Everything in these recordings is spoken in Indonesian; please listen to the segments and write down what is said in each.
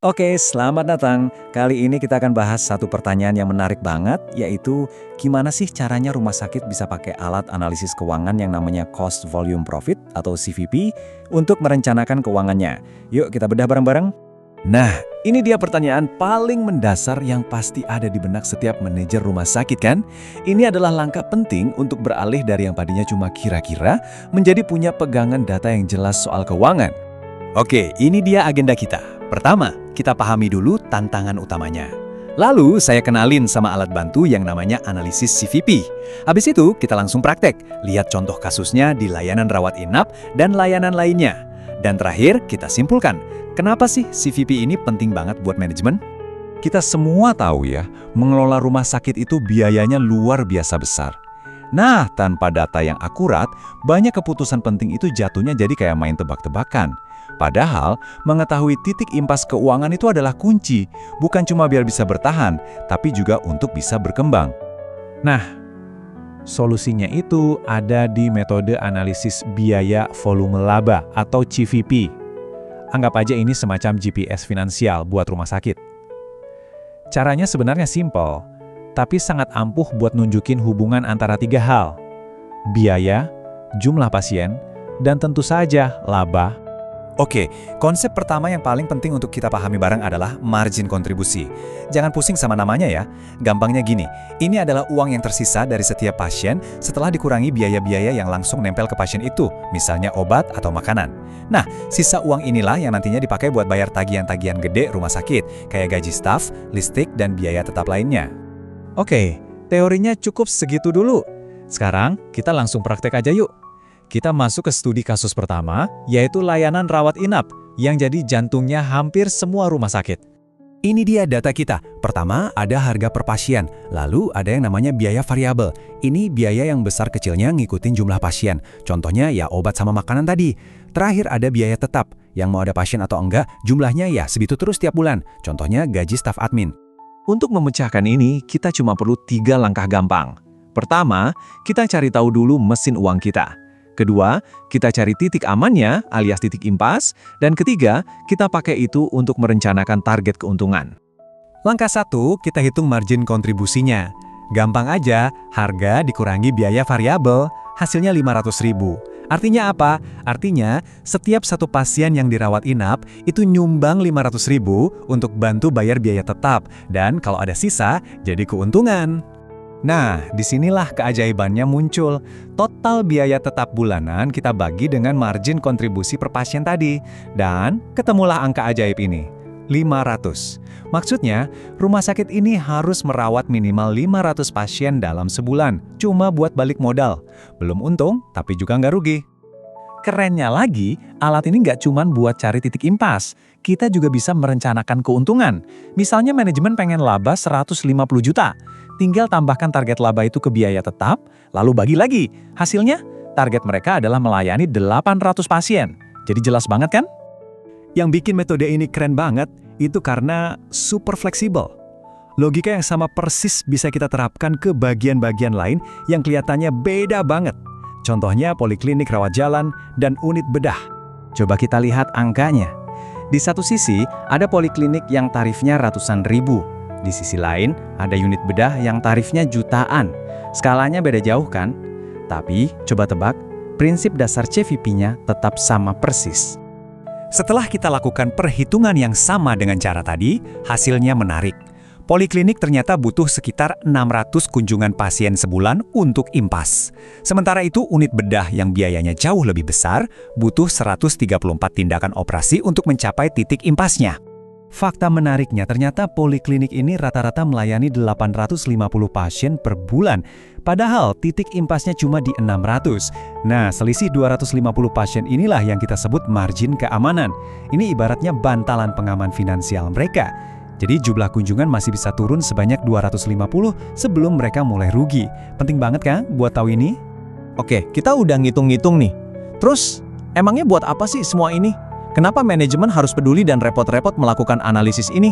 Oke, selamat datang. Kali ini kita akan bahas satu pertanyaan yang menarik banget, yaitu gimana sih caranya rumah sakit bisa pakai alat analisis keuangan yang namanya Cost Volume Profit atau CVP untuk merencanakan keuangannya. Yuk kita bedah bareng-bareng. Nah, ini dia pertanyaan paling mendasar yang pasti ada di benak setiap manajer rumah sakit kan? Ini adalah langkah penting untuk beralih dari yang tadinya cuma kira-kira menjadi punya pegangan data yang jelas soal keuangan. Oke, ini dia agenda kita. Pertama, kita pahami dulu tantangan utamanya. Lalu, saya kenalin sama alat bantu yang namanya analisis CVP. Habis itu, kita langsung praktek. Lihat contoh kasusnya di layanan rawat inap dan layanan lainnya. Dan terakhir, kita simpulkan, kenapa sih CVP ini penting banget buat manajemen? Kita semua tahu ya, mengelola rumah sakit itu biayanya luar biasa besar. Nah, tanpa data yang akurat, banyak keputusan penting itu jatuhnya jadi kayak main tebak-tebakan. Padahal, mengetahui titik impas keuangan itu adalah kunci, bukan cuma biar bisa bertahan, tapi juga untuk bisa berkembang. Nah, solusinya itu ada di metode analisis biaya volume laba atau CVP. Anggap aja ini semacam GPS finansial buat rumah sakit. Caranya sebenarnya simpel, tapi sangat ampuh buat nunjukin hubungan antara tiga hal: biaya, jumlah pasien, dan tentu saja laba. Oke, konsep pertama yang paling penting untuk kita pahami bareng adalah margin kontribusi. Jangan pusing sama namanya ya. Gampangnya gini, ini adalah uang yang tersisa dari setiap pasien setelah dikurangi biaya-biaya yang langsung nempel ke pasien itu, misalnya obat atau makanan. Nah, sisa uang inilah yang nantinya dipakai buat bayar tagihan-tagihan gede rumah sakit, kayak gaji staf, listrik, dan biaya tetap lainnya. Oke, teorinya cukup segitu dulu. Sekarang, kita langsung praktek aja yuk. Kita masuk ke studi kasus pertama, yaitu layanan rawat inap, yang jadi jantungnya hampir semua rumah sakit. Ini dia data kita. Pertama, ada harga per pasien. Lalu, ada yang namanya biaya variabel. Ini biaya yang besar kecilnya ngikutin jumlah pasien. Contohnya ya obat sama makanan tadi. Terakhir ada biaya tetap. Yang mau ada pasien atau enggak, jumlahnya ya segitu terus tiap bulan. Contohnya gaji staf admin. Untuk memecahkan ini, kita cuma perlu 3 langkah gampang. Pertama, kita cari tahu dulu mesin uang kita. Kedua, kita cari titik amannya alias titik impas. Dan ketiga, kita pakai itu untuk merencanakan target keuntungan. Langkah 1, kita hitung margin kontribusinya. Gampang aja, harga dikurangi biaya variabel, hasilnya 500.000. Artinya apa? Artinya, setiap satu pasien yang dirawat inap, itu nyumbang 500.000 untuk bantu bayar biaya tetap. Dan kalau ada sisa, jadi keuntungan. Nah, disinilah keajaibannya muncul. Total biaya tetap bulanan kita bagi dengan margin kontribusi per pasien tadi. Dan ketemulah angka ajaib ini, 500. Maksudnya, rumah sakit ini harus merawat minimal 500 pasien dalam sebulan, cuma buat balik modal. Belum untung, tapi juga nggak rugi. Kerennya lagi, alat ini nggak cuma buat cari titik impas. Kita juga bisa merencanakan keuntungan. Misalnya manajemen pengen laba 150 juta. Tinggal tambahkan target laba itu ke biaya tetap, lalu bagi lagi. Hasilnya, target mereka adalah melayani 800 pasien. Jadi jelas banget kan? Yang bikin metode ini keren banget, itu karena super fleksibel. Logika yang sama persis bisa kita terapkan ke bagian-bagian lain yang kelihatannya beda banget. Contohnya poliklinik rawat jalan dan unit bedah. Coba kita lihat angkanya. Di satu sisi, ada poliklinik yang tarifnya ratusan ribu. Di sisi lain, ada unit bedah yang tarifnya jutaan. Skalanya beda jauh kan? Tapi, coba tebak, prinsip dasar CVP-nya tetap sama persis. Setelah kita lakukan perhitungan yang sama dengan cara tadi, hasilnya menarik. Poliklinik ternyata butuh sekitar 600 kunjungan pasien sebulan untuk impas. Sementara itu, unit bedah yang biayanya jauh lebih besar, butuh 134 tindakan operasi untuk mencapai titik impasnya. Fakta menariknya, ternyata poliklinik ini rata-rata melayani 850 pasien per bulan. Padahal titik impasnya cuma di 600. Nah, selisih 250 pasien inilah yang kita sebut margin keamanan. Ini ibaratnya bantalan pengaman finansial mereka. Jadi jumlah kunjungan masih bisa turun sebanyak 250 sebelum mereka mulai rugi. Penting banget kan buat tahu ini? Oke, kita udah ngitung-ngitung nih. Terus, emangnya buat apa sih semua ini? Kenapa manajemen harus peduli dan repot-repot melakukan analisis ini?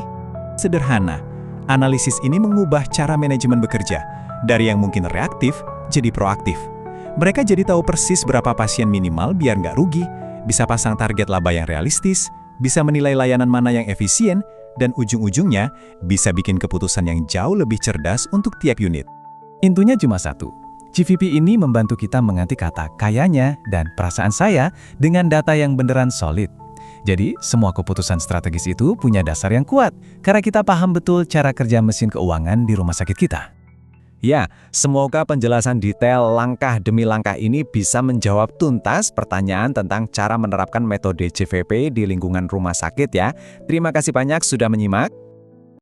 Sederhana, analisis ini mengubah cara manajemen bekerja. Dari yang mungkin reaktif, jadi proaktif. Mereka jadi tahu persis berapa pasien minimal biar nggak rugi, bisa pasang target laba yang realistis, bisa menilai layanan mana yang efisien, dan ujung-ujungnya bisa bikin keputusan yang jauh lebih cerdas untuk tiap unit. Intinya cuma satu. CVP ini membantu kita mengganti kata kayaknya dan perasaan saya dengan data yang beneran solid. Jadi, semua keputusan strategis itu punya dasar yang kuat, karena kita paham betul cara kerja mesin keuangan di rumah sakit kita. Ya, semoga penjelasan detail langkah demi langkah ini bisa menjawab tuntas pertanyaan tentang cara menerapkan metode CVP di lingkungan rumah sakit ya. Terima kasih banyak sudah menyimak.